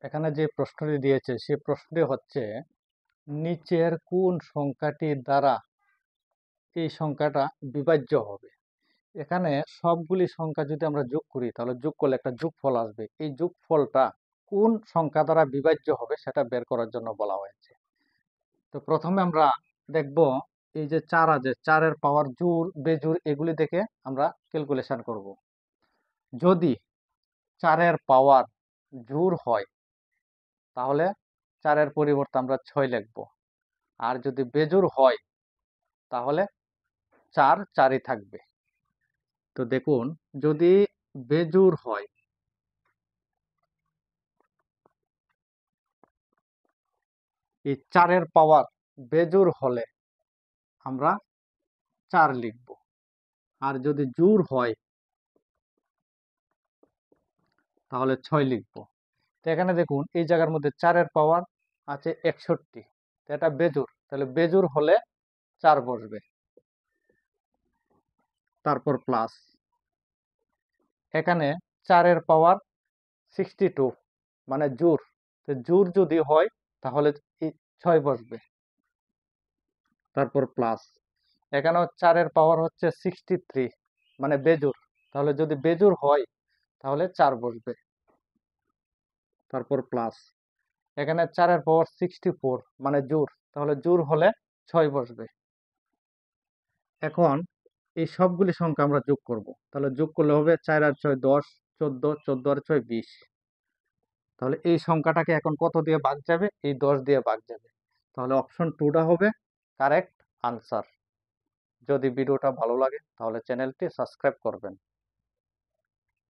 এখানে যে প্রশ্নটি দিয়েছে সে প্রশ্নটি হচ্ছে নিচের কোন সংখ্যাটি দ্বারা এই সংখ্যাটা বিভাজ্য হবে। এখানে সবগুলি সংখ্যা যদি আমরা যোগ করি তাহলে যোগ করলে একটা যোগফল আসবে। এই যোগফলটা কোন সংখ্যা দ্বারা বিভাজ্য হবে সেটা বের করার জন্য বলা হয়েছে। তো প্রথমে আমরা দেখব এই যে 4 আছে, 4-এর পাওয়ার জোড় বেজোড় এগুলি দেখে আমরা ক্যালকুলেশন করব। যদি 4-এর পাওয়ার জোড় হয় তাহলে 4-এর পরিবর্তে আমরা 6 লিখব, আর যদি বেজোড় হয় তাহলে 4 4ই থাকবে। তো দেখুন, যদি বেজোড় হয়, এই 4-এর পাওয়ার বেজোড় হলে আমরা 4 লিখব, আর যদি জোড় হয় তাহলে 6 লিখব। তো এখানে দেখুন এই জায়গার মধ্যে 4-এর পাওয়ার আছে 61, তো এটা বেজোড়, তাহলে বেজোড় হলে 4 বসবে, তারপর প্লাস। এখানে 4-এর পাওয়ার 62 মানে জোড়, তো জোড় যদি হয় তাহলে 6 বসবে, তারপর প্লাস। এখানেও 4-এর পাওয়ার হচ্ছে 63 মানে বেজোড়, তাহলে যদি বেজোড় হয় তাহলে 4 বসবে, তারপর প্লাস। এখানে 4-এর পাওয়ার 64 মানে জোড়, তাহলে জোড় হলে 6 বসবে। এখন এই সবগুলি সংখ্যা আমরা যোগ করব, তাহলে যোগ করলে হবে 4 আর 6 10, 14, 14 আর 6 20। তাহলে এই সংখ্যাটাকে এখন কত দিয়ে ভাগ যাবে? এই 10 দিয়ে ভাগ যাবে, তাহলে অপশন 2টা হবে কারেক্ট আনসার। যদি ভিডিওটা ভালো লাগে তাহলে চ্যানেলটি সাবস্ক্রাইব করবেন।